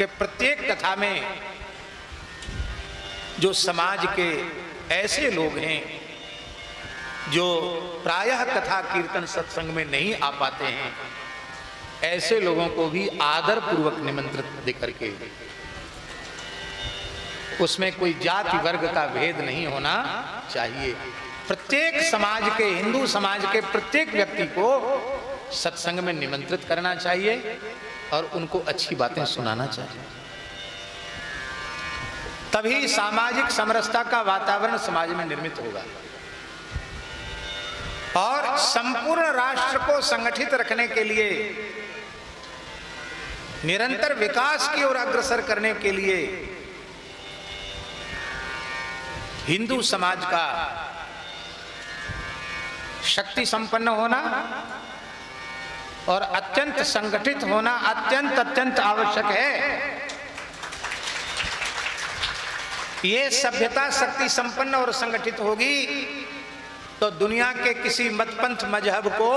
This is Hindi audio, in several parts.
कि प्रत्येक कथा में जो समाज के ऐसे लोग हैं जो प्रायः कथा कीर्तन सत्संग में नहीं आ पाते हैं, ऐसे लोगों को भी आदर पूर्वक निमंत्रित देकर के, उसमें कोई जाति वर्ग का भेद नहीं होना चाहिए। प्रत्येक समाज के, हिंदू समाज के प्रत्येक व्यक्ति को सत्संग में निमंत्रित करना चाहिए और उनको अच्छी बातें सुनाना चाहिए। तभी सामाजिक समरसता का वातावरण समाज में निर्मित होगा और संपूर्ण राष्ट्र को संगठित रखने के लिए, निरंतर विकास की ओर अग्रसर करने के लिए हिंदू समाज का शक्ति संपन्न होना और अत्यंत संगठित होना अत्यंत आवश्यक है। ये सभ्यता शक्ति संपन्न और संगठित होगी तो दुनिया के किसी मतपंथ मजहब को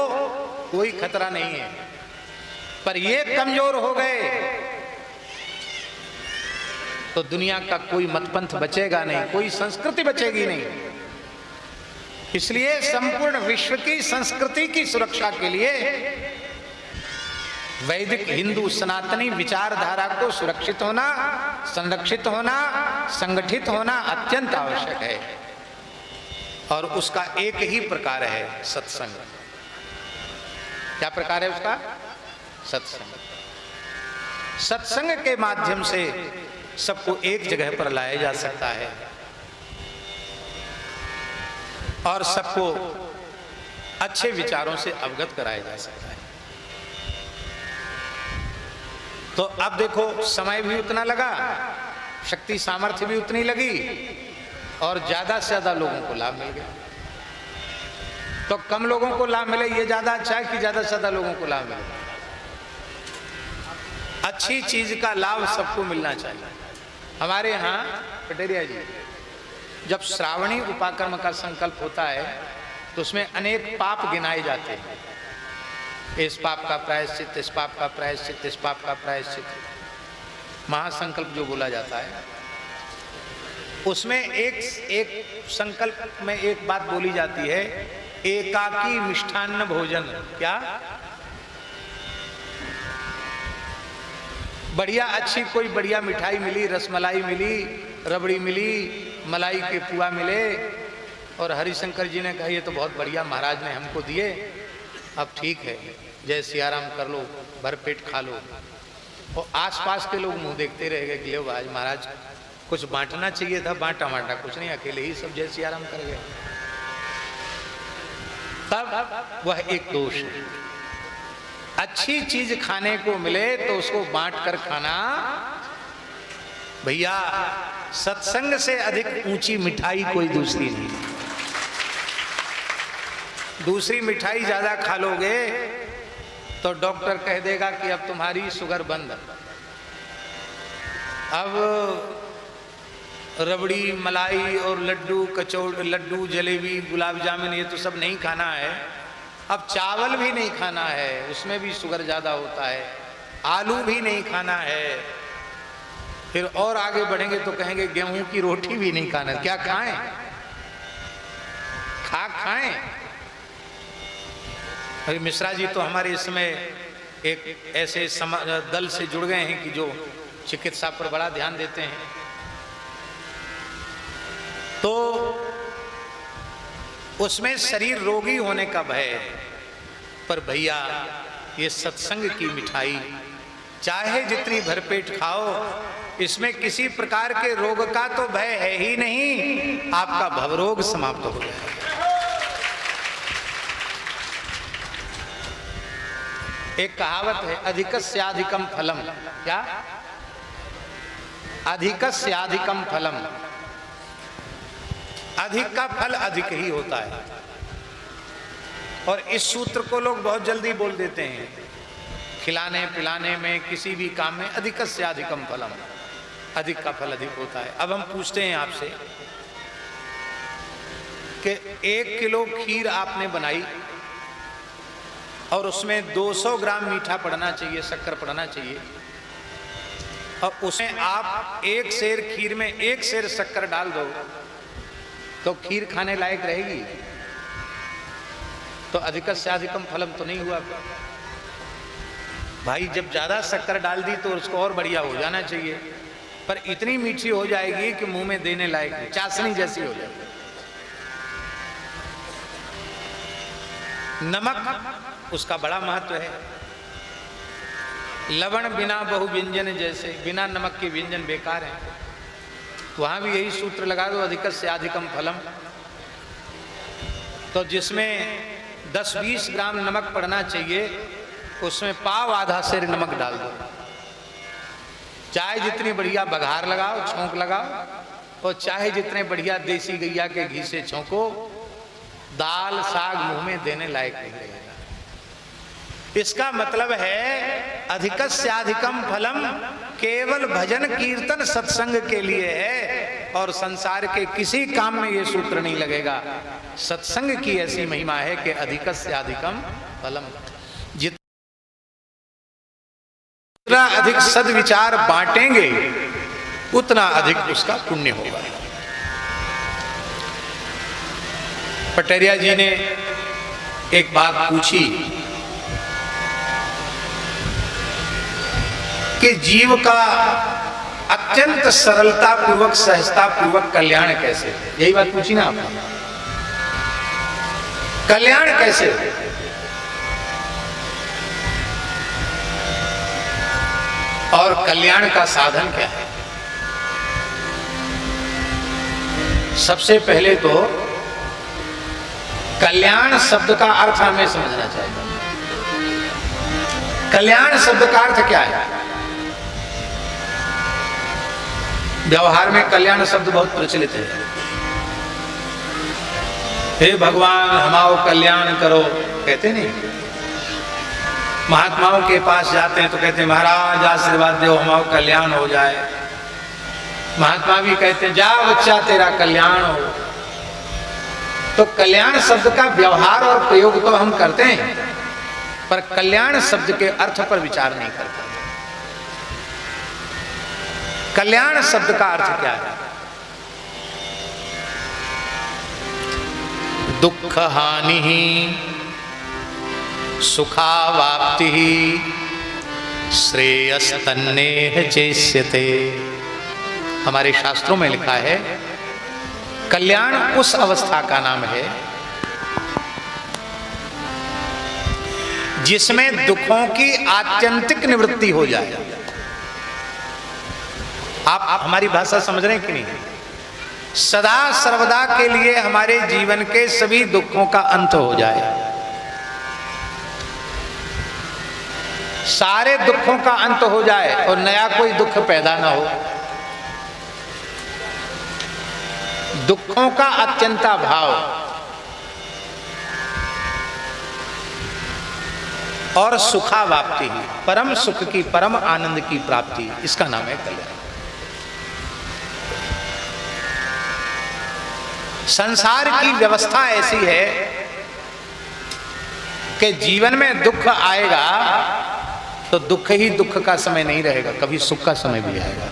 कोई खतरा नहीं है। पर ये कमजोर हो गए तो दुनिया का कोई मतपंथ बचेगा नहीं, कोई संस्कृति बचेगी नहीं। इसलिए संपूर्ण विश्व की संस्कृति की सुरक्षा के लिए वैदिक हिंदू सनातनी विचारधारा को सुरक्षित होना, संरक्षित होना, संगठित होना अत्यंत आवश्यक है। और उसका एक ही प्रकार है सत्संग। क्या प्रकार है उसका? सत्संग। सत्संग के माध्यम से सबको एक जगह पर लाया जा सकता है और सबको अच्छे विचारों से अवगत कराया जा सकता है। तो अब देखो, समय भी उतना लगा, शक्ति सामर्थ्य भी उतनी लगी और ज्यादा से ज्यादा लोगों को लाभ मिल गया। तो कम लोगों को लाभ मिले ये ज्यादा अच्छा है कि ज्यादा से ज्यादा लोगों को लाभ मिले? अच्छी चीज का लाभ सबको मिलना चाहिए। हमारे यहाँ कटेरिया जी, जब श्रावणी उपाकर्म का संकल्प होता है तो उसमें अनेक पाप गिनाए जाते हैं। इस पाप का प्रायश्चित, इस पाप का प्रायश्चित, इस पाप का प्रायश्चित, महासंकल्प जो बोला जाता है। उसमें एक संकल्प में एक बात बोली जाती है, एकाकी मिष्ठान्न भोजन। क्या? बढ़िया अच्छी कोई बढ़िया मिठाई मिली, रसमलाई मिली, रबड़ी मिली, मलाई के पुआ मिले और हरिशंकर जी ने कहा ये तो बहुत बढ़िया महाराज ने हमको दिए, अब ठीक है, जय सियाराम कर लो, भर पेट खा लो। और आसपास के लोग मुंह देखते रह गए कि लो भाई महाराज कुछ बांटना चाहिए था, बांटा कुछ नहीं, अकेले ही सब जय सियाराम कर गए। तब वह एक दोष है। अच्छी चीज खाने को मिले तो उसको बांट कर खाना। भैया सत्संग से अधिक ऊंची मिठाई कोई दूसरी नहीं। दूसरी मिठाई ज्यादा खा लोगे तो डॉक्टर कह देगा कि अब तुम्हारी शुगर बंद। अब रबड़ी, मलाई और लड्डू, कचौड़, लड्डू, जलेबी, गुलाब जामुन ये तो सब नहीं खाना है। अब चावल भी नहीं खाना है, उसमें भी शुगर ज्यादा होता है। आलू भी नहीं खाना है। फिर और आगे बढ़ेंगे तो कहेंगे गेहूं की रोटी भी नहीं खाना। क्या खाएं? खाएं। अरे मिश्रा जी तो हमारे इसमें एक ऐसे दल से जुड़ गए हैं कि जो चिकित्सा पर बड़ा ध्यान देते हैं। तो उसमें शरीर रोगी होने का भय है। पर भैया ये सत्संग की मिठाई चाहे जितनी भरपेट खाओ, इसमें किसी प्रकार के रोग का तो भय है ही नहीं। आपका भवरोग समाप्त हो जाए। एक कहावत है, अधिकस्याधिकम फलम। क्या? अधिकस्याधिकम फलम। अधिक का फल अधिक ही होता है। और इस सूत्र को लोग बहुत जल्दी बोल देते हैं। खिलाने पिलाने में, किसी भी काम में अधिकस्याधिकम फलम, अधिक का फल अधिक होता है। अब हम पूछते हैं आपसे कि 1 किलो खीर आपने बनाई और उसमें 200 ग्राम मीठा पड़ना चाहिए, शक्कर पड़ना चाहिए, और उसमें आप एक सेर खीर में एक सेर शक्कर डाल दो तो खीर खाने लायक रहेगी? तो अधिकस्य अधिकम फलम तो नहीं हुआ भाई। जब ज्यादा शक्कर डाल दी तो उसको और बढ़िया हो जाना चाहिए, पर इतनी मीठी हो जाएगी कि मुंह में देने लायक नहीं, चाशनी जैसी हो जाएगी। नमक उसका बड़ा महत्व है। लवण बिना बहु व्यंजन जैसे, बिना नमक के व्यंजन बेकार है। वहां भी यही सूत्र लगा दो, अधिकस्य अधिकम फलम। तो जिसमें 10-20 ग्राम नमक पड़ना चाहिए उसमें पाव आधा सेर नमक डाल दो। चाहे जितनी बढ़िया बघार लगाओ, छौंक लगाओ, और चाहे जितने बढ़िया देसी गैया के घी से छौंको, दाल साग मुंह में देने लायक नहीं रहेगा। इसका मतलब है अधिकस्याधिकम फलम केवल भजन कीर्तन सत्संग के लिए है, और संसार के किसी काम में ये सूत्र नहीं लगेगा। सत्संग की ऐसी महिमा है कि अधिकस्याधिकम फलम। जितना अधिक सद्विचार बांटेंगे उतना अधिक उसका पुण्य होगा। पटेरिया जी ने एक बात पूछी कि जीव का अत्यंत सरलता पूर्वक सहजता पूर्वक कल्याण कैसे? यही बात पूछी ना आपने, कल्याण कैसे? और कल्याण का साधन क्या है? सबसे पहले तो कल्याण शब्द का अर्थ हमें समझना चाहिए। कल्याण शब्द का अर्थ क्या है? व्यवहार में कल्याण शब्द बहुत प्रचलित है। हे भगवान हमारो कल्याण करो, कहते नहीं? महात्माओं के पास जाते हैं तो कहते हैं महाराज आशीर्वाद दो हमारा कल्याण हो जाए। महात्मा भी कहते हैं जा बच्चा तेरा कल्याण हो। तो कल्याण शब्द का व्यवहार और प्रयोग तो हम करते हैं, पर कल्याण शब्द के अर्थ पर विचार नहीं करते। कल्याण शब्द का अर्थ क्या है? दुख हानि सुखावाप्ति श्रेयस्तन्नेह चेष्यते। हमारे शास्त्रों में लिखा है कल्याण उस अवस्था का नाम है जिसमें दुखों की आत्यंतिक निवृत्ति हो जाए। आप हमारी भाषा समझ रहे हैं कि नहीं? सदा सर्वदा के लिए हमारे जीवन के सभी दुखों का अंत हो जाए, सारे दुखों का अंत हो जाए और नया कोई दुख पैदा ना हो। दुखों का अत्यंता भाव और सुखावाप्ति, परम सुख की परम आनंद की प्राप्ति, इसका नाम है कल्याण। संसार की व्यवस्था ऐसी है कि जीवन में दुख आएगा तो दुख ही दुख का समय नहीं रहेगा, कभी सुख का समय भी आएगा।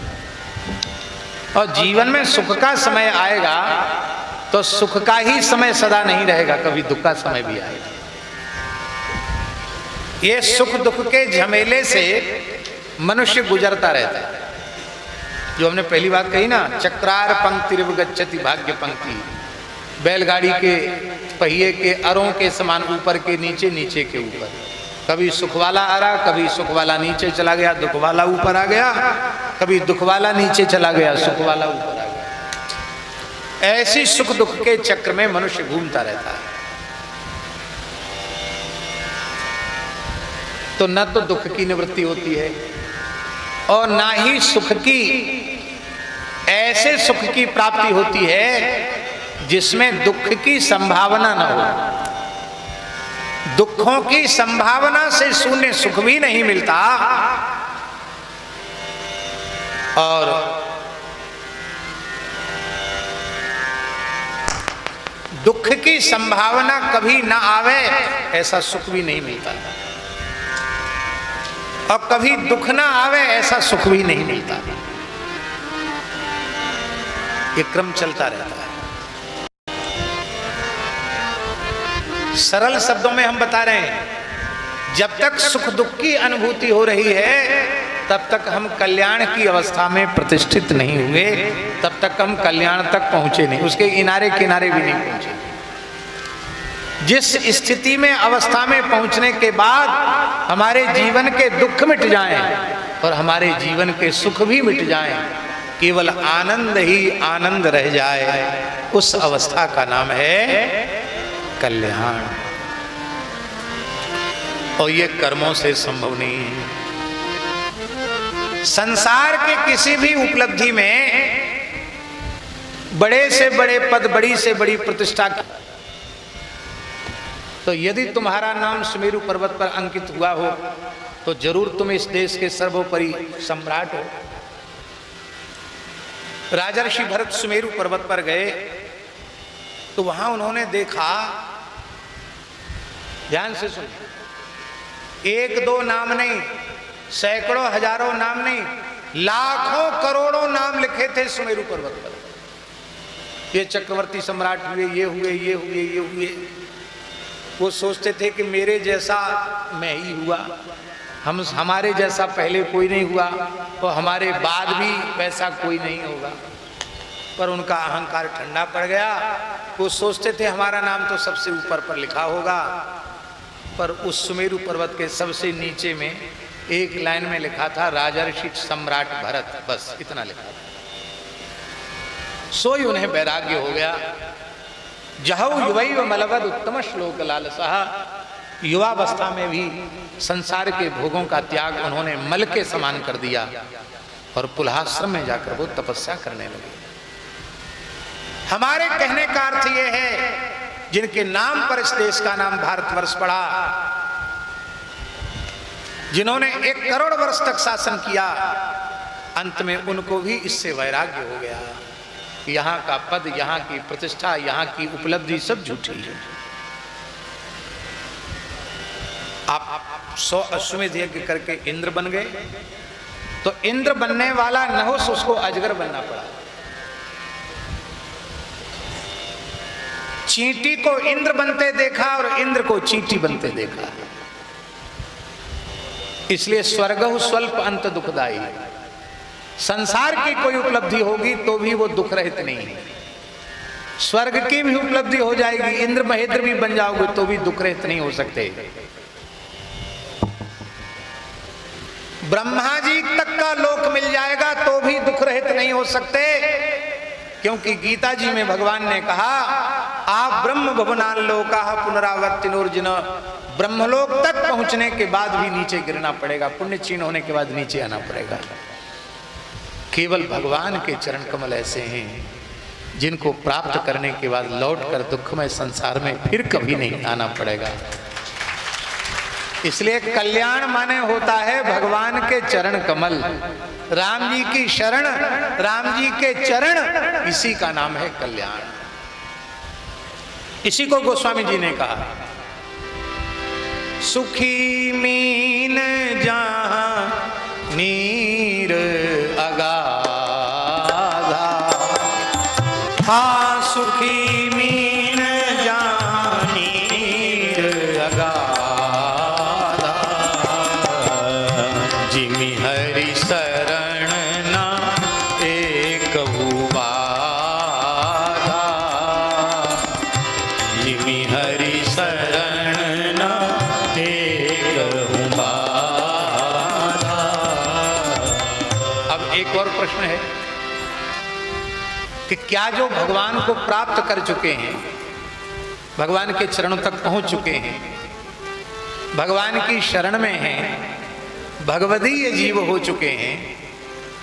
और जीवन में सुख का समय आएगा तो सुख का ही समय सदा नहीं रहेगा, कभी दुख का समय भी आएगा। ये सुख दुख के झमेले से मनुष्य गुजरता रहता है। जो हमने पहली बात कही ना, चक्रार पंक्तिरिव गच्छति भाग्य पंक्ति, बैलगाड़ी के पहिए के अरों के समान ऊपर के नीचे, नीचे के ऊपर। कभी सुख वाला आ रहा, कभी सुख वाला नीचे चला गया, दुख वाला ऊपर आ गया, कभी दुख वाला नीचे चला गया, सुख वाला ऊपर आ गया। ऐसी सुख दुख के चक्र में मनुष्य घूमता रहता है। तो न तो दुख की निवृत्ति होती है और ना ही सुख की, ऐसे सुख की प्राप्ति होती है जिसमें दुख की संभावना न हो। दुखों की संभावना से शून्य सुख भी नहीं मिलता और दुख की संभावना कभी ना आवे ऐसा सुख भी नहीं मिलता। और कभी दुख ना आवे ऐसा सुख भी नहीं मिलता। ये क्रम चलता रहता है। सरल शब्दों में हम बता रहे हैं, जब तक सुख दुख की अनुभूति हो रही है तब तक हम कल्याण की अवस्था में प्रतिष्ठित नहीं हुए, तब तक हम कल्याण तक पहुंचे नहीं, उसके किनारे किनारे भी नहीं पहुंचे। जिस स्थिति में अवस्था में पहुंचने के बाद हमारे जीवन के दुख मिट जाएं और हमारे जीवन के सुख भी मिट जाएं, केवल आनंद ही आनंद रह जाए, उस अवस्था का नाम है कल्याण। और ये कर्मों से संभव नहीं है। संसार के किसी भी उपलब्धि में बड़े से बड़े पद, बड़ी से बड़ी प्रतिष्ठा, तो यदि तुम्हारा नाम सुमेरु पर्वत पर अंकित हुआ हो तो जरूर तुम इस देश के सर्वोपरि सम्राट हो। राजर्षि भरत सुमेरु पर्वत पर गए तो वहां उन्होंने देखा, ध्यान से सुन, एक दो नाम नहीं, सैकड़ों हजारों नाम नहीं, लाखों करोड़ों नाम लिखे थे सुमेरु पर्वत पर। ये चक्रवर्ती सम्राट हुए, ये हुए, ये हुए, ये हुए। वो सोचते थे कि मेरे जैसा मैं ही हुआ, हमारे जैसा पहले कोई नहीं हुआ तो हमारे बाद भी वैसा कोई नहीं होगा। पर उनका अहंकार ठंडा पड़ गया। वो सोचते थे हमारा नाम तो सबसे ऊपर पर लिखा होगा, पर उस सुमेरु पर्वत के सबसे नीचे में एक लाइन में लिखा था राजर्षि सम्राट भरत, बस इतना लिखा था। सोई उन्हें वैराग्य हो गया। जहौ युवैव मलवद उत्तम श्लोक लालसः, युवावस्था में भी संसार के भोगों का त्याग उन्होंने मल के समान कर दिया और पुलहाश्रम में जाकर वो तपस्या करने लगे। हमारे कहने का अर्थ ये है, जिनके नाम पर इस देश का नाम भारतवर्ष पड़ा, जिन्होंने 1 करोड़ वर्ष तक शासन किया, अंत में उनको भी इससे वैराग्य हो गया। यहाँ का पद, यहाँ की प्रतिष्ठा, यहाँ की उपलब्धि सब झूठी है। आप 100 अश्वमेध यज्ञ करके इंद्र बन गए तो इंद्र बनने वाला नहुष, उसको अजगर बनना पड़ा। चींटी को इंद्र बनते देखा और इंद्र को चींटी बनते देखा। इसलिए स्वर्गहु स्वल्प अंत दुखदाई। संसार की कोई उपलब्धि होगी तो भी वो दुख रहित नहीं है। स्वर्ग की भी उपलब्धि हो जाएगी, इंद्र महेंद्र भी बन जाओगे तो भी दुख रहित नहीं हो सकते। ब्रह्मा जी तक का लोक मिल जाएगा तो भी दुख रहित नहीं हो सकते, क्योंकि गीता जी में भगवान ने कहा, आप ब्रह्म भवनान लोका पुनरावर्तिनोर्जुन, ब्रह्मलोक तक पहुंचने के बाद भी नीचे गिरना पड़ेगा, पुण्य क्षीण होने के बाद नीचे आना पड़ेगा। केवल भगवान के चरण कमल ऐसे हैं जिनको प्राप्त करने के बाद लौटकर दुखमय संसार में फिर कभी नहीं आना पड़ेगा। इसलिए कल्याण माने होता है भगवान के चरण कमल, राम जी की शरण, राम जी के चरण, इसी का नाम है कल्याण। इसी को गोस्वामी जी ने कहा, सुखी मीन जहां नीर अगाधा, हाँ सुखी मीन जहां नीर अगाधा, जिमि हरि शरण ना एक बाधा, जिमि हरि शरण ना एक और प्रश्न है कि क्या जो भगवान को प्राप्त कर चुके हैं, भगवान के चरणों तक पहुंच चुके हैं, भगवान की शरण में हैं, भगवदीय जीव हो चुके हैं,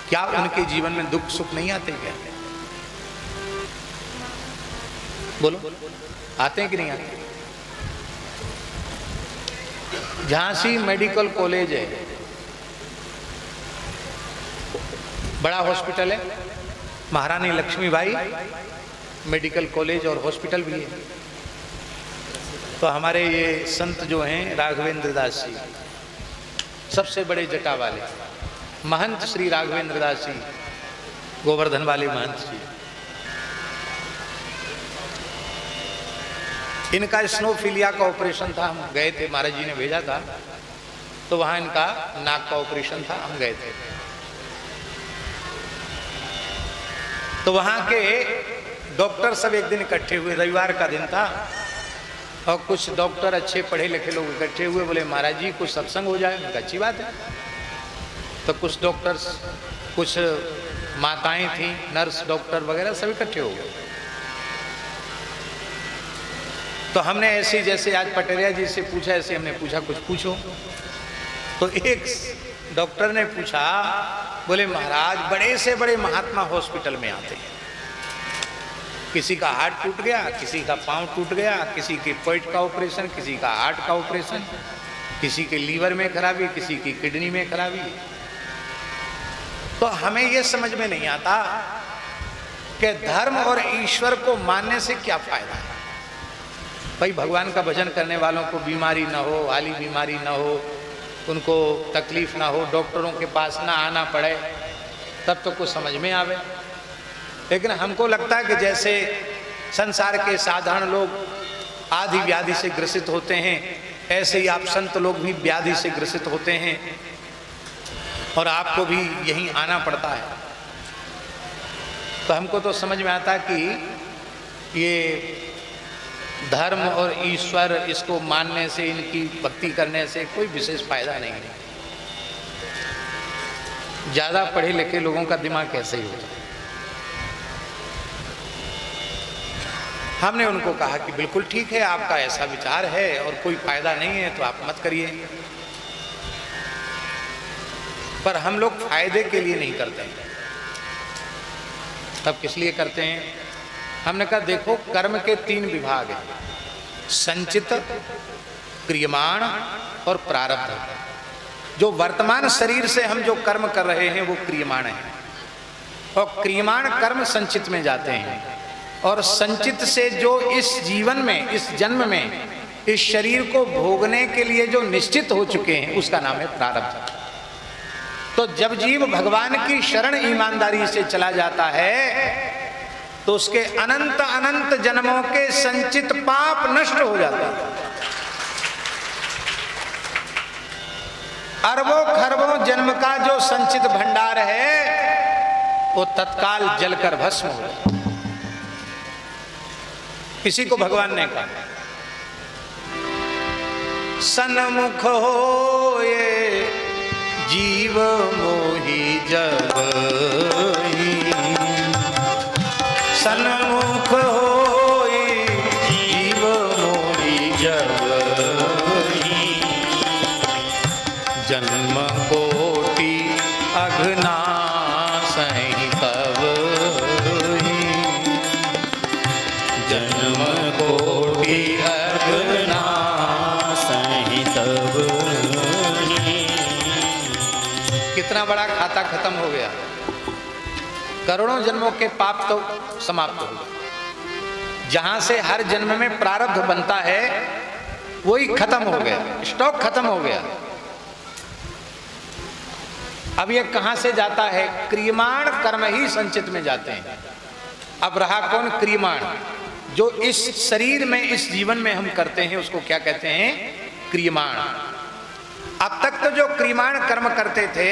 क्या उनके जीवन में दुख सुख नहीं आते? क्या बोलो, आते हैं कि नहीं आते? झांसी मेडिकल कॉलेज है, बड़ा हॉस्पिटल है, महारानी लक्ष्मीबाई मेडिकल कॉलेज और हॉस्पिटल भी है। तो हमारे ये संत जो हैं राघवेंद्र दास जी, सबसे बड़े जटा वाले महंत श्री राघवेंद्र दास जी, गोवर्धन वाले महंत जी। इनका स्नोफिलिया का ऑपरेशन था, हम गए थे, महाराज जी ने भेजा था, तो वहां इनका नाक का ऑपरेशन था, हम गए थे। तो वहां के डॉक्टर सब एक दिन इकट्ठे हुए, रविवार का दिन था, और कुछ डॉक्टर अच्छे पढ़े लिखे लोग इकट्ठे हुए, बोले महाराज जी कुछ सत्संग हो जाए। उनका अच्छी बात है। तो कुछ डॉक्टर्स, कुछ माताएं थी, नर्स डॉक्टर वगैरह सब इकट्ठे हो गए। तो हमने ऐसे जैसे आज पटेरिया जी से पूछा, ऐसे हमने पूछा कुछ पूछो। तो एक डॉक्टर ने पूछा, बोले महाराज बड़े से बड़े महात्मा हॉस्पिटल में आते हैं, किसी का हाथ टूट गया, किसी का पांव टूट गया, किसी के पेट का ऑपरेशन, किसी का हार्ट का ऑपरेशन, किसी के लीवर में खराबी, किसी की किडनी में खराबी। तो हमें यह समझ में नहीं आता कि धर्म और ईश्वर को मानने से क्या फायदा है। भाई भगवान का भजन करने वालों को बीमारी ना हो, हाली बीमारी ना हो, उनको तकलीफ ना हो, डॉक्टरों के पास ना आना पड़े, तब तो कुछ समझ में आवे। लेकिन हमको लगता है कि जैसे संसार के साधारण लोग आदि व्याधि से ग्रसित होते हैं, ऐसे ही आप संत लोग भी व्याधि से ग्रसित होते हैं, और आपको भी यहीं आना पड़ता है। तो हमको तो समझ में आता कि ये धर्म और ईश्वर, इसको मानने से, इनकी भक्ति करने से कोई विशेष फायदा नहीं है। ज्यादा पढ़े लिखे लोगों का दिमाग कैसे ही होता है। हमने उनको कहा कि बिल्कुल ठीक है, आपका ऐसा विचार है और कोई फायदा नहीं है तो आप मत करिए। पर हम लोग फायदे के लिए नहीं करते हैं। तब किस लिए करते हैं? हमने कहा देखो, कर्म के 3 विभाग हैं, संचित, क्रियमाण और प्रारब्ध। जो वर्तमान शरीर से हम जो कर्म कर रहे हैं वो क्रियमाण है, और क्रियमाण कर्म संचित में जाते हैं, और संचित से जो इस जीवन में, इस जन्म में, इस शरीर को भोगने के लिए जो निश्चित हो चुके हैं उसका नाम है प्रारब्ध। तो जब जीव भगवान की शरण ईमानदारी से चला जाता है तो उसके अनंत अनंत जन्मों के संचित पाप नष्ट हो जाते हैं। अरबों खरबों जन्म का जो संचित भंडार है वो तत्काल जलकर भस्म हो जाता है। इसी को भगवान ने कहा, सन्मुख हो ये जीव मोहि जगहि, सन्मुख होई जीव मोहि जगहि, जन्म कोटि अघनासहि तबहि, जन्म कोटि अघनासहि तबहि। कितना बड़ा खाता खत्म हो गया, करोड़ों जन्मों के पाप तो समाप्त हो गए। जहां से हर जन्म में प्रारब्ध बनता है वही खत्म हो गया, स्टॉक खत्म हो गया। अब ये कहां से जाता है? क्रियमाण कर्म ही संचित में जाते हैं। अब रहा कौन क्रियमाण? जो इस शरीर में, इस जीवन में हम करते हैं उसको क्या कहते हैं? क्रियमाण। अब तक तो जो क्रियमाण कर्म करते थे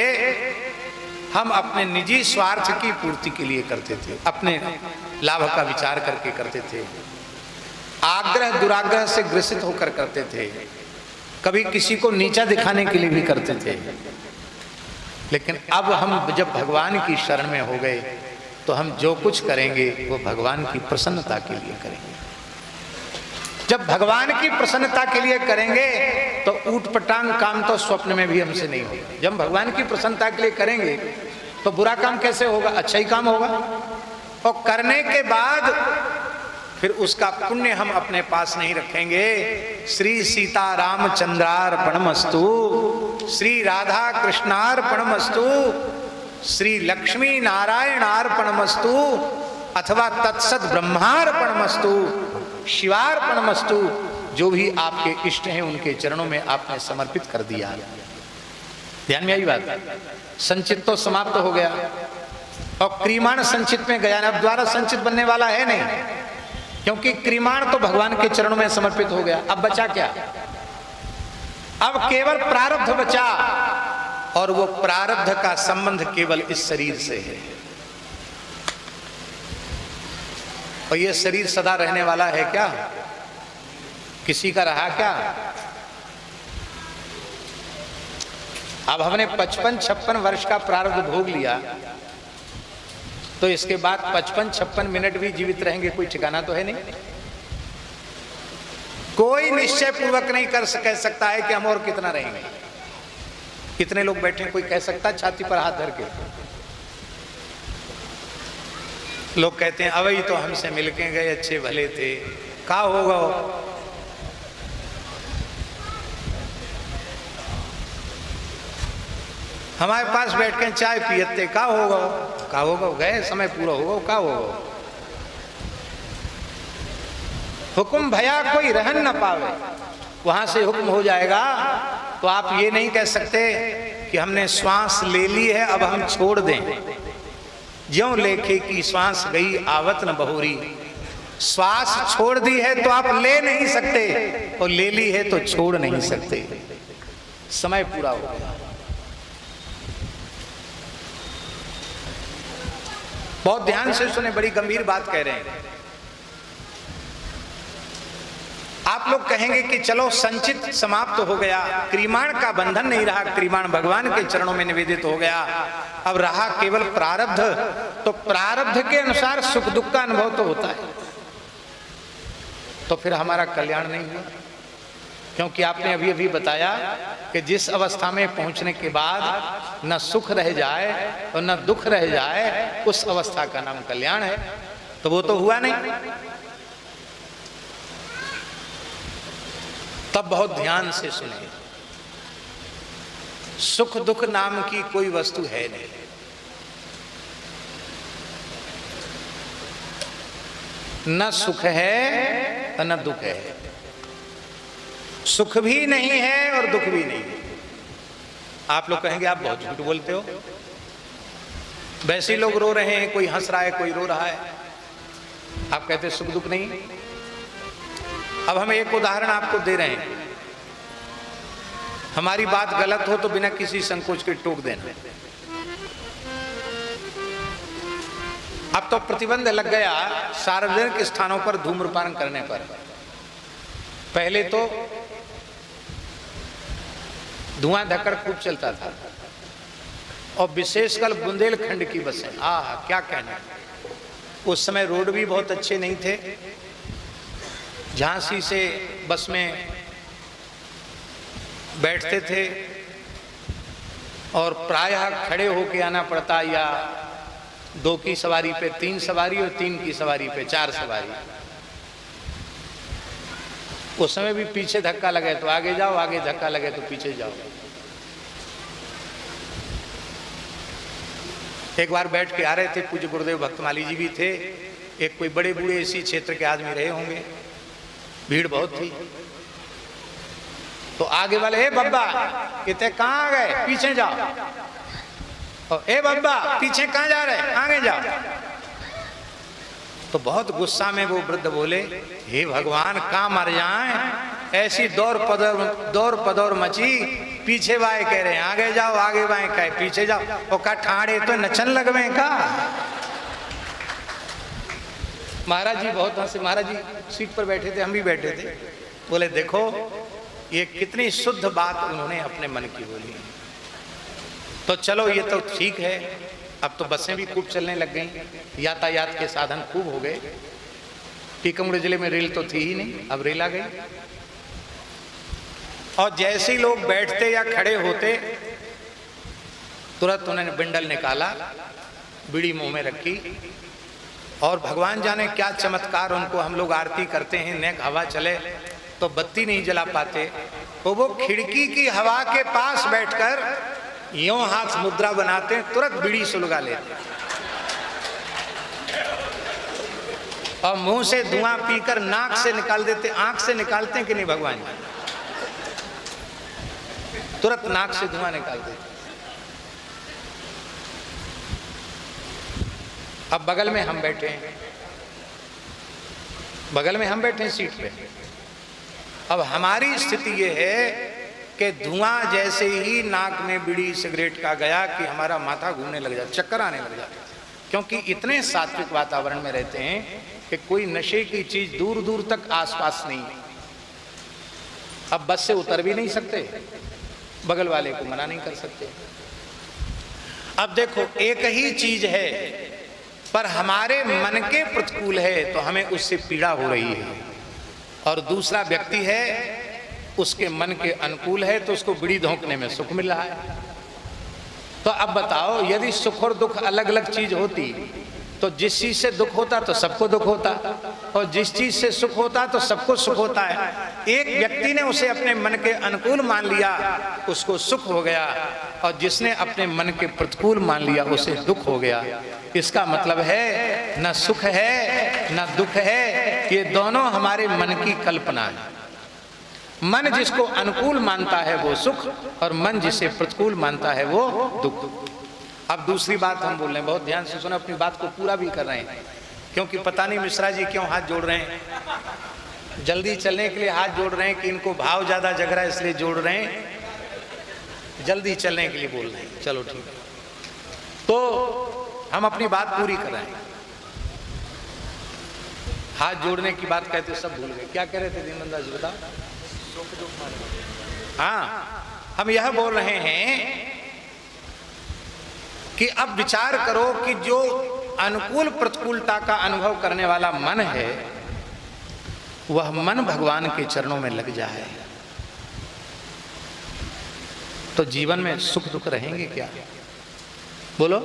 हम अपने निजी स्वार्थ की पूर्ति के लिए करते थे, अपने लाभ का विचार करके करते थे, आग्रह दुराग्रह से ग्रसित होकर करते थे, कभी किसी को नीचा दिखाने के लिए भी करते थे। लेकिन अब हम जब भगवान की शरण में हो गए तो हम जो कुछ करेंगे वो भगवान की प्रसन्नता के लिए करेंगे। जब भगवान की प्रसन्नता के लिए करेंगे तो ऊटपटांग काम तो स्वप्न में भी हमसे नहीं होगा। जब भगवान की प्रसन्नता के लिए करेंगे तो बुरा काम कैसे होगा? अच्छा ही काम होगा। और करने के बाद फिर उसका पुण्य हम अपने पास नहीं रखेंगे। श्री सीता रामचंद्रार्पणमस्तु, श्री राधा कृष्णार्पणमस्तु, श्री लक्ष्मी नारायणार्पणमस्तु, अथवा तत्सत ब्रह्मार्पणमस्तु, शिवार्पणमस्तु। जो भी आपके इष्ट हैं उनके चरणों में आपने समर्पित कर दिया। ध्यान में आई बात। संचित तो समाप्त हो गया और क्रियमाण संचित में गया, अब द्वारा संचित बनने वाला है नहीं, क्योंकि क्रियमाण तो भगवान के चरणों में समर्पित हो गया। अब बचा क्या? अब केवल प्रारब्ध बचा, और वो प्रारब्ध का संबंध केवल इस शरीर से है। और ये शरीर सदा रहने वाला है क्या? किसी का रहा क्या? अब हमने 55-56 वर्ष का प्रारब्ध भोग लिया, तो इसके बाद 55-56 मिनट भी जीवित रहेंगे, कोई ठिकाना तो है नहीं। कोई निश्चय पूर्वक नहीं कह सकता है कि हम और कितना रहेंगे। कितने लोग बैठे, कोई कह सकता है छाती पर हाथ धर के? लोग कहते हैं अवई तो हमसे मिलके गए, अच्छे भले थे, क्या होगा? हमारे पास बैठ के चाय पियते, क्या होगा? क्या होगा? गए, समय पूरा होगा, क्या होगा? हुक्म भया कोई रहन न पावे, वहां से हुक्म हो जाएगा तो आप ये नहीं कह सकते कि हमने श्वास ले ली है अब हम छोड़ दें। ज्यों लेखे की श्वास गई आवत न बहुरी, श्वास छोड़ दी है तो आप ले नहीं सकते, और ले ली है तो छोड़ नहीं सकते। समय पूरा हो गया। बहुत ध्यान से सुने, बड़ी गंभीर बात कह रहे हैं। आप लोग कहेंगे कि चलो संचित समाप्त हो गया, क्रियमाण का बंधन नहीं रहा, क्रियमाण भगवान के चरणों में निवेदित हो गया, अब रहा केवल प्रारब्ध। तो प्रारब्ध के अनुसार सुख दुख का अनुभव तो होता है, तो फिर हमारा कल्याण नहीं हुआ। क्योंकि आपने अभी अभी बताया कि जिस अवस्था में पहुंचने के बाद न सुख रह जाए और न दुख रह जाए, उस अवस्था का नाम कल्याण है। तो वो तो हुआ नहीं। तब बहुत ध्यान से सुनिए, सुख दुख नाम की कोई वस्तु है नहीं। न सुख है और न दुख है, सुख भी नहीं है और दुख भी नहीं है। आप लोग कहेंगे आप बहुत झूठ बोलते हो, वैसे लोग रो रहे हैं, कोई हंस रहा है, कोई रो रहा है, आप कहते सुख दुख नहीं। अब हम एक उदाहरण आपको दे रहे हैं, हमारी बात गलत हो तो बिना किसी संकोच के टोक देना। अब तो प्रतिबंध लग गया सार्वजनिक स्थानों पर धूम्रपान करने पर। पहले तो धुआं धक्कड़ खूब चलता था, और विशेषकर बुंदेलखंड की बसें, क्या कहना। उस समय रोड भी बहुत अच्छे नहीं थे। झांसी से बस में बैठते थे और प्रायः खड़े होके आना पड़ता, या 2 की सवारी पे 3 सवारी और 3 की सवारी पे 4 सवारी। उस समय भी पीछे धक्का लगे तो आगे जाओ, आगे धक्का लगे तो पीछे जाओ। एक बार बैठ के आ रहे थे, पूज्य गुरुदेव भक्तमाली जी भी थे, एक कोई बड़े बूढ़े इसी क्षेत्र के आदमी रहे होंगे, भीड़ बहुत थी। तो आगे वाले, ए बब्बा कहते कहाँ गए, पीछे जाओ। और ए बब्बा पीछे कहाँ जा रहे, आगे जाओ। तो बहुत गुस्सा में वो वृद्ध बोले, हे भगवान कहाँ मर जाएं, ऐसी दौड़ पदौर मची, पीछे बाएं कह रहे हैं आगे जाओ, आगे बाएं कहे पीछे जाओ। और का ठाड़े तो नचन लगवे का। महाराज जी बहुत हंसे। महाराज जी सीट पर बैठे थे, हम भी बैठे थे। बोले देखो ये कितनी शुद्ध बात उन्होंने अपने मन की बोली। तो चलो ये तो ठीक है, अब तो बसें भी खूब चलने लग गई, यातायात के साधन खूब हो गए। टीकमगढ़ जिले में रेल तो थी ही नहीं, अब रेल आ गई। और जैसे ही लोग बैठते या खड़े होते, तुरंत उन्होंने बिंडल निकाला, बीड़ी मुंह में रखी, और भगवान जाने क्या चमत्कार, उनको हम लोग आरती करते हैं, नेक हवा चले तो बत्ती नहीं जला पाते, तो वो खिड़की की हवा के पास बैठकर यूं हाथ मुद्रा बनाते, तुरंत बीड़ी सुलगा लेते और मुंह से धुआं पीकर नाक से निकाल देते। आंख से निकालते हैं कि नहीं भगवान जी, तुरंत नाक से धुआं निकाल देते। अब बगल में हम बैठे हैं, बगल में हम बैठे हैं सीट पे। अब हमारी स्थिति ये है कि धुआं जैसे ही नाक में बीड़ी सिगरेट का गया कि हमारा माथा घूमने लग जाता, चक्कर आने लग जाता, क्योंकि इतने सात्विक वातावरण में रहते हैं कि कोई नशे की चीज दूर दूर तक आसपास नहीं। अब बस से उतर भी नहीं सकते, बगल वाले को मना नहीं कर सकते। अब देखो एक ही चीज है पर हमारे मन के प्रतिकूल है तो हमें उससे पीड़ा हो रही है, और दूसरा व्यक्ति है उसके मन के अनुकूल है तो उसको बीड़ी धोंकने में सुख मिल रहा है। तो अब बताओ यदि सुख और दुख अलग अलग चीज होती तो जिस चीज से दुख होता तो सबको दुख होता, और जिस चीज से सुख होता तो सबको सुख होता है। एक व्यक्ति ने उसे अपने मन के अनुकूल मान लिया, उसको सुख हो गया, और जिसने अपने मन के प्रतिकूल मान लिया उसे दुख हो गया। इसका मतलब है न सुख है न दुख है, ये दोनों हमारे मन की कल्पना है। मन जिसको अनुकूल मानता है वो सुख, और मन जिसे प्रतिकूल मानता है वो दुख। अब दूसरी बात हम बोल रहे हैं, बहुत ध्यान से सुनो, अपनी बात को पूरा भी कर रहे हैं, क्योंकि पता नहीं मिश्रा जी क्यों हाथ जोड़ रहे हैं, जल्दी चलने के लिए हाथ जोड़ रहे हैं कि इनको भाव ज्यादा जग रहा है इसलिए जोड़ रहे हैं, जल्दी चलने के लिए बोल रहे हैं। चलो ठीक है, तो हम अपनी बात पूरी कर रहे हैं। हाथ जोड़ने की बात कहते सब भूल गए, क्या कह रहे थे दीनबंधु जी बताओ? हाँ, हम यह बोल रहे हैं कि अब विचार करो कि जो अनुकूल प्रतिकूलता का अनुभव करने वाला मन है वह मन भगवान के चरणों में लग जाए तो जीवन में सुख दुख रहेंगे क्या? बोलो,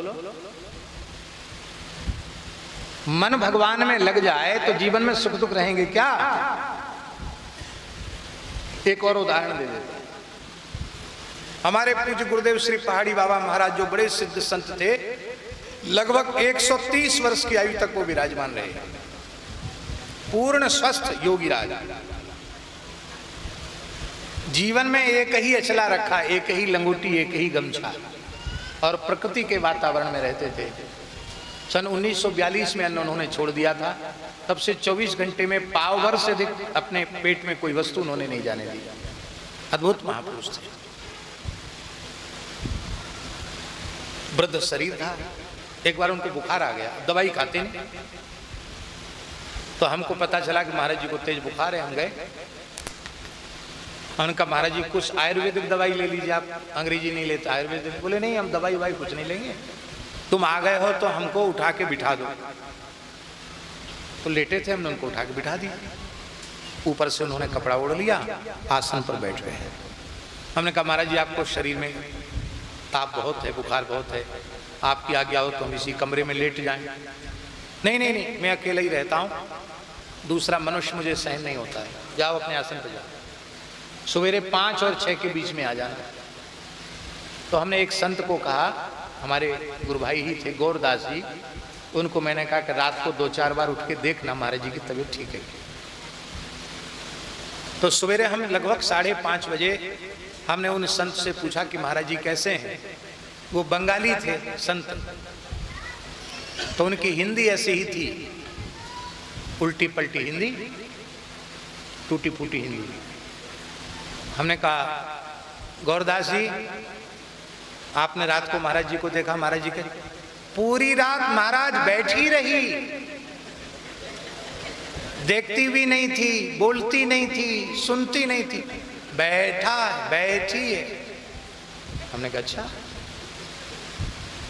मन भगवान में लग जाए तो जीवन में सुख दुख रहेंगे क्या? एक और उदाहरण दे देते हैं। हमारे पूज्य गुरुदेव श्री पहाड़ी बाबा महाराज जो बड़े सिद्ध संत थे, लगभग 130 वर्ष की आयु तक वो विराजमान रहे, पूर्ण स्वस्थ योगी राज। जीवन में एक ही अचला रखा, एक ही लंगोटी, एक ही गमछा, और प्रकृति के वातावरण में रहते थे। सन 1942 में उन्होंने छोड़ दिया था, तब से 24 घंटे में पाव भर से अधिक अपने पेट में कोई वस्तु उन्होंने नहीं जाने दी। अद्भुत महापुरुष थे, वृद्ध शरीर था। एक बार उनको बुखार आ गया, दवाई खाते नहीं, तो हमको पता चला कि महाराज जी को तेज बुखार है। हम गए, उनका महाराज जी कुछ आयुर्वेदिक दवाई ले लीजिए, आप अंग्रेजी नहीं लेते आयुर्वेदिक। बोले नहीं, हम दवाई वाई कुछ नहीं लेंगे, तुम आ गए हो तो हमको उठा के बिठा दो। तो लेटे थे, हमने उनको उठा के बिठा दिया, ऊपर से उन्होंने कपड़ा ओढ़ लिया, आसन पर बैठ गए। हमने कहा महाराज जी आपको शरीर में ताप बहुत है, बुखार बहुत है, आपकी आज्ञा हो तो हम इसी कमरे में लेट जाएं। नहीं नहीं नहीं, मैं अकेला ही रहता हूँ, दूसरा मनुष्य मुझे सहन नहीं होता है, जाओ अपने आसन पर जाओ, सवेरे 5 और 6 के बीच में आ जाना। तो हमने एक संत को कहा, हमारे गुरु भाई ही थे गौरदास जी, उनको मैंने कहा कि रात को 2-4 बार उठ के देखना महाराज जी की तबीयत ठीक है। तो सवेरे हम लगभग 5:30 बजे हमने उन संत से पूछा कि महाराज जी कैसे हैं। वो बंगाली थे संत, तो उनकी हिंदी ऐसी ही थी, उल्टी पलटी हिंदी, टूटी फूटी हिंदी। हमने कहा गौरदास जी आपने रात को महाराज जी को देखा? महाराज जी के पूरी रात महाराज बैठी रही, देखती भी नहीं थी, बोलती नहीं थी, सुनती नहीं थी, बैठी है। हमने कहा अच्छा।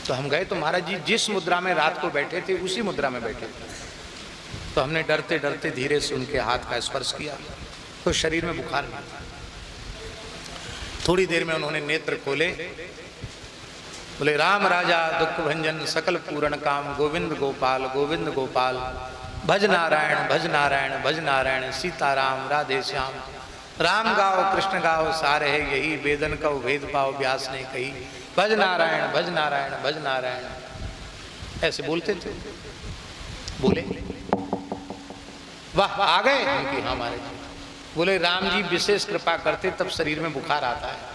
तो हम गए तो महाराज जी जिस मुद्रा में रात को बैठे थे उसी मुद्रा में बैठे थे। तो हमने डरते डरते धीरे से उनके हाथ का स्पर्श किया तो शरीर में बुखार नहीं। थोड़ी देर में उन्होंने नेत्र खोले, बोले राम राजा दुख भंजन सकल पूर्ण काम, गोविंद गोपाल गोविंद गोपाल, भज नारायण भज नारायण भज नारायण, सीताराम राधे श्याम, राम गाओ कृष्ण गाओ सारे है यही, वेदन का भेद पाओ व्यास ने कही, भज नारायण भज नारायण भज नारायण। ऐसे बोलते थे। बोले वाह आ गए उनकी हमारे। बोले राम जी विशेष कृपा करते तब शरीर में बुखार आता है।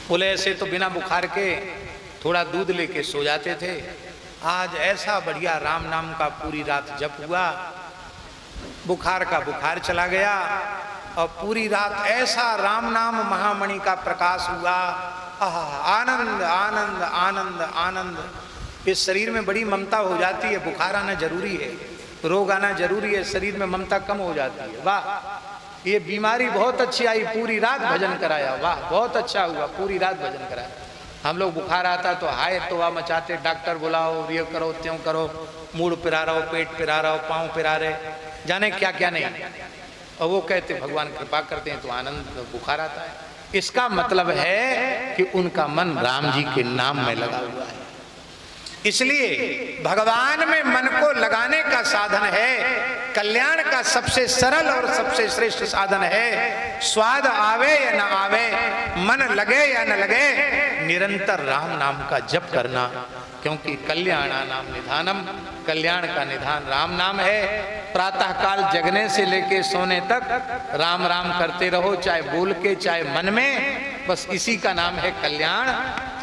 बोले ऐसे तो बिना बुखार के थोड़ा दूध लेके सो जाते थे। आज ऐसा बढ़िया राम नाम का पूरी रात जप हुआ, बुखार का बुखार चला गया और पूरी रात ऐसा राम नाम महामणि का प्रकाश हुआ। आनंद आनंद आनंद आनंद। इस शरीर में बड़ी ममता हो जाती है, बुखार आना जरूरी है, रोग आना जरूरी है, शरीर में ममता कम हो जाती है। वाह, ये बीमारी बहुत अच्छी आई, पूरी रात भजन कराया। वाह, बहुत अच्छा हुआ, पूरी रात भजन कराया। हम लोग बुखार आता तो हाय तोबा मचाते, डॉक्टर बुलाओ, ये करो त्यों करो, मूड पिरा रहा हो, पेट पिरा रहा हो, पाँव पिरा रहे, जाने क्या क्या नहीं। और वो कहते भगवान कृपा करते हैं तो आनंद बुखार आता है। इसका मतलब है कि उनका मन राम जी के नाम में लगा हुआ है। इसलिए भगवान में मन को लगाने का साधन है, कल्याण का सबसे सरल और सबसे श्रेष्ठ साधन है। स्वाद आवे या न आवे, मन लगे या न लगे, निरंतर राम नाम का जप करना, क्योंकि कल्याणा नाम निधानम, कल्याण का निधान राम नाम है। प्रातः काल जगने से लेके सोने तक राम राम करते रहो, चाहे बोल के चाहे मन में, बस इसी का नाम है कल्याण।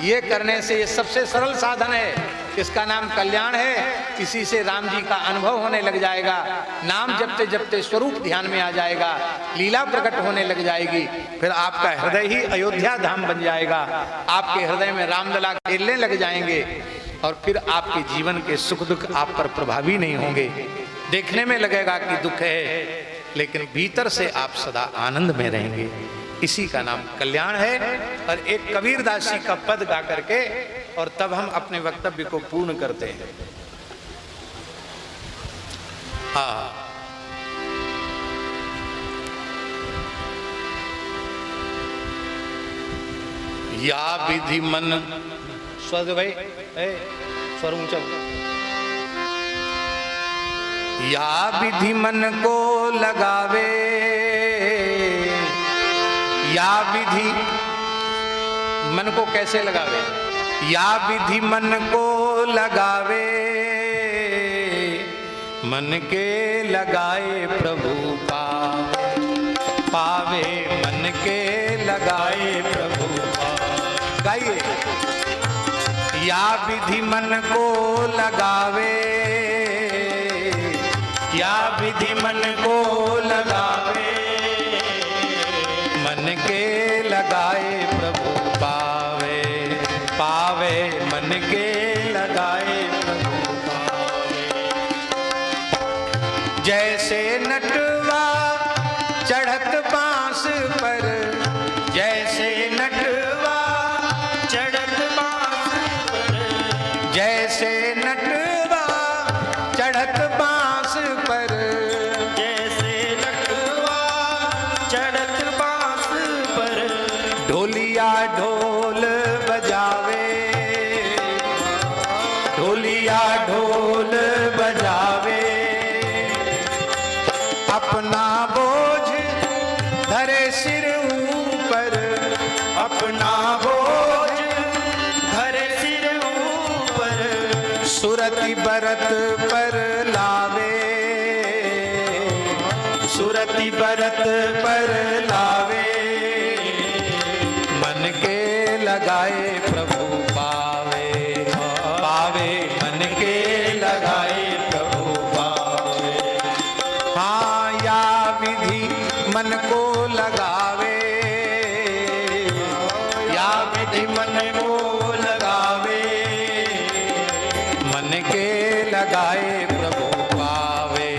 ये करने से ये सबसे सरल साधन है, इसका नाम कल्याण है। इसी से राम जी का अनुभव होने लग जाएगा, नाम जपते जपते स्वरूप ध्यान में आ जाएगा, लीला प्रकट होने लग जाएगी, फिर आपका हृदय ही अयोध्या धाम बन जाएगा। आपके हृदय में रामलला खेलने लग जाएंगे और फिर आपके जीवन के सुख दुख आप पर प्रभावी नहीं होंगे। देखने में लगेगा कि दुख है, लेकिन भीतर से आप सदा आनंद में रहेंगे। इसी का नाम कल्याण है। और एक कबीरदास जी का पद गा करके और तब हम अपने वक्तव्य को पूर्ण करते हैं। हाँ, या विधि मन स्वर्ग भाई स्वर ऊंचा, या विधि मन को लगावे, या विधि मन को कैसे लगावे, या विधि मन को लगावे, मन के लगाए प्रभु पावे, पावे मन के लगाए प्रभु पावे। गाइए, या विधि मन को लगावे, या विधि मन को लगावे, मन के लगाए प्रभु पावे, पावे मन के लगाए प्रभु पावे। जैसे नटवा चढ़त बांस पर, जैसे नटवा चढ़त बांस पर, जैसे नटवा चढ़त बांस पर, जैसे नटवा चढ़त बांस पर, ढोलिया ढोल बजावे, ढोलिया ढोल बजावे, अपना बोझ धरे सिर ऊपर, अपना बोझ धरे सिर ऊपर, सुरति बरत पर लावे, सुरति बरत पर लावे, मन के लगाए प्रभु पावे, पावे मन के लगाए प्रभु पावे। हाँ, या विधि मन को लगावे, या विधि मन को लगावे, मन के लगाए प्रभु पावे,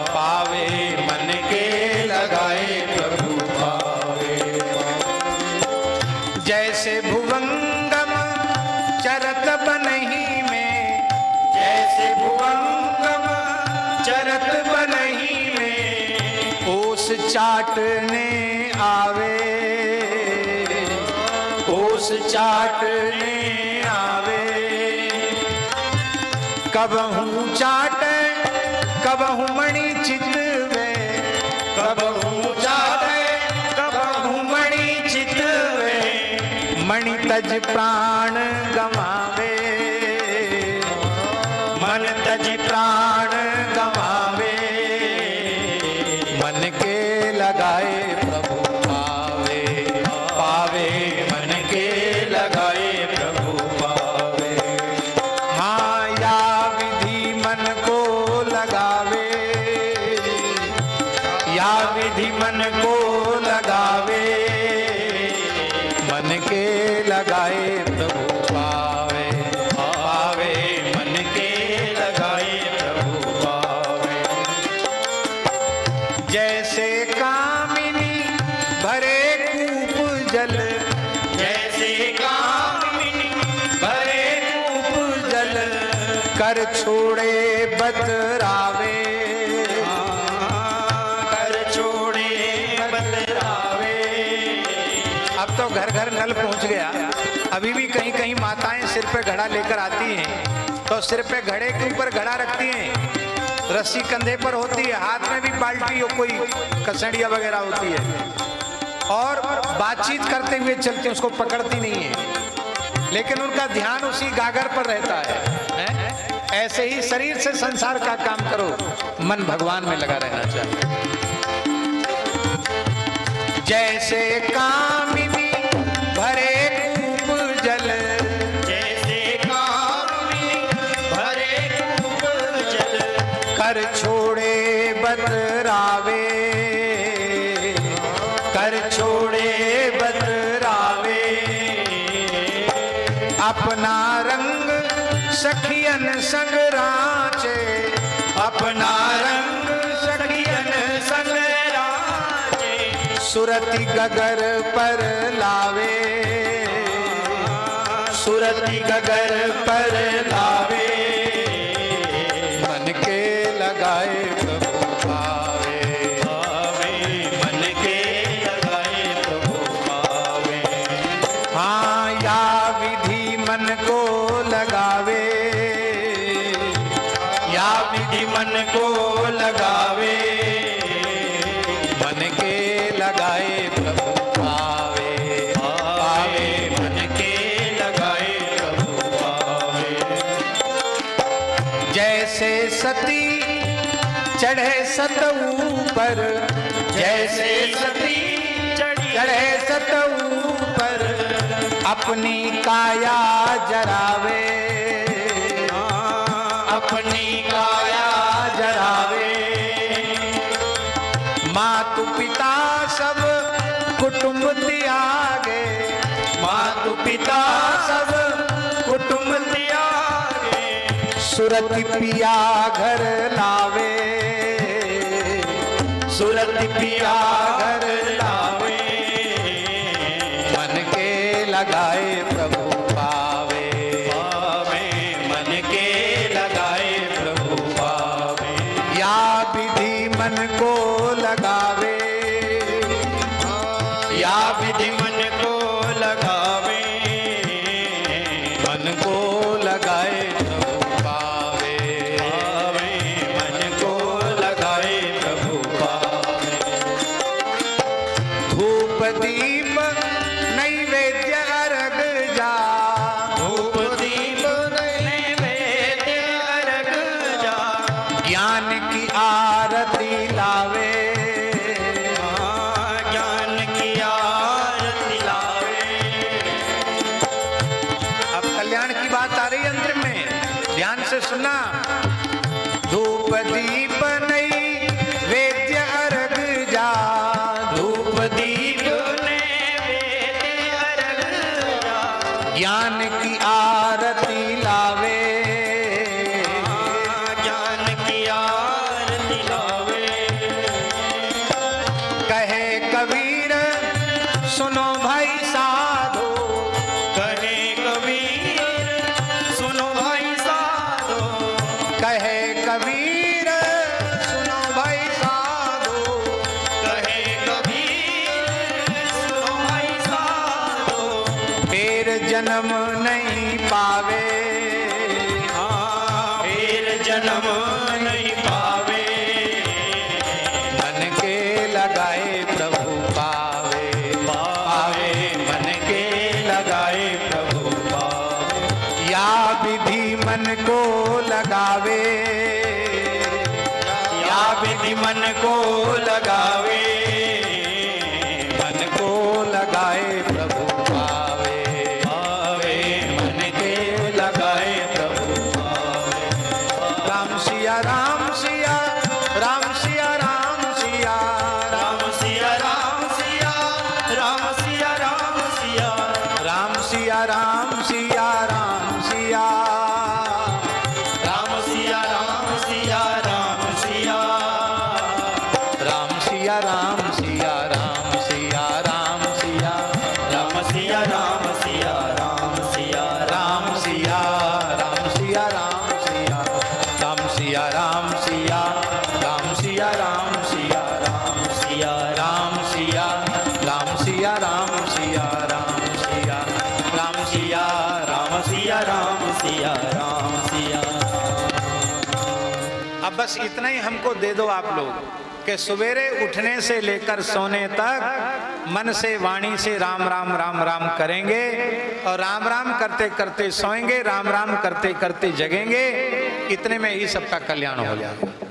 पावे मन के लगाए प्रभु पावे। जैसे भुवंगम चरत बनही में, जैसे भुवंगम चरत बनही में, ओस चाटने आवे, ओस चाटने आवे, कबहू चाटे कबहू मणि चितवे, कबहू चाटे कबहू मणि चितवे, मणि तज प्राण गवावे, मन तज प्राण गवावे, मन के लगाए प्रभु पावे, पावे मन के लगाए प्रभु पावे। कर छोड़े बतरावे, कर छोड़े बतरावे। अब तो घर घर नल पहुंच गया। अभी भी कहीं कहीं माताएं सिर पे घड़ा लेकर आती हैं तो सिर पे घड़े के ऊपर घड़ा रखती हैं, रस्सी कंधे पर होती है, हाथ में भी बाल्टी और कोई कसड़िया वगैरह होती है और बातचीत करते हुए चलते हैं, उसको पकड़ती नहीं है, लेकिन उनका ध्यान उसी गागर पर रहता है? ऐसे ही शरीर से संसार का काम करो, मन भगवान में लगा रहना चाहिए। जैसे कामिनी भरे कूप जल, जैसे कामिनी भरे कूप जल, कर छोड़े बतरावे, कर छोड़े बतरावे। अपना रंग सखियन संग राचे, अपना रंग सखियन संग राचे। सुरति गगर पर लावे, सुरति गगर पर लावे। मन के लगाए प्रभु पावे, मन के लगाए प्रभु पावे। हाँ या विधि मन को लगावे, या विधि मन को लगावे। मन के लगाए प्रभु पावे, पावे मन के लगाए प्रभु पावे। जैसे सती चढ़े सतऊ पर, जैसे सती चढ़े सतऊ पर। अपनी काया जरावे, अपनी काया जरावे। मातु पिता सब कुटुंब त्यागे, मातु पिता सब कुटुंब त्यागे। सुरति पिया घर लावे, सुरति पिया घर लावे। मन के लगाए प्रभु पावे, पावे मन के लगाए प्रभु पावे। या विधि मन को लगावे, या विधि मन को लगावे। मन को लगाए प्रभु पावे, पावे मन को लगाए प्रभु पावे। धूप दीप नैवेद्य अर्घ जा, धूप दीप नैवेद्य अर्घ जा। ज्ञान की आरती लावे, ज्ञान की आरती लावे। अब कल्याण की बात आ रही है अंतिम में, ध्यान से सुनना। धूप दीप नैवेद्य अर्घ जा, धूप दीप नैवेद्य अर्घ जा। ज्ञान की आरती लावे, ज्ञान की आरती लावे। कहे कबीर सुनो भाई साधो, कहे कबीर सुनो भाई साधो। कहे कबीर सुनो भाई साधो। कहे कबीर सुनो भाई साधो। फिर जन्म नहीं पावे, हाँ फिर जन्म नहीं पावे। मन के लगाए प्रभु पावे, पावे मन के लगाए प्रभु पावे। या विधि मन को लगावे, या विधि मन को लगावे। मन को लगाए प्रभु पावे, पावे मन के लगाए प्रभु पावे। राम सिया राम सिया राम सिया राम सिया राम सिया राम सिया राम सिया राम सिया। राम सिया राम सिया राम सिया राम सिया राम सिया राम सिया। राम सिया राम सिया राम सिया राम सिया राम सिया राम सिया राम सिया। राम सिया राम सिया राम सिया सिया राम सिया राम। अब बस इतना ही हमको दे दो आप लोग कि सवेरे उठने से लेकर सोने तक मन से वाणी से राम राम राम राम करेंगे और राम राम करते करते सोएंगे, राम राम करते करते जगेंगे। इतने में ही सबका कल्याण हो जाएगा।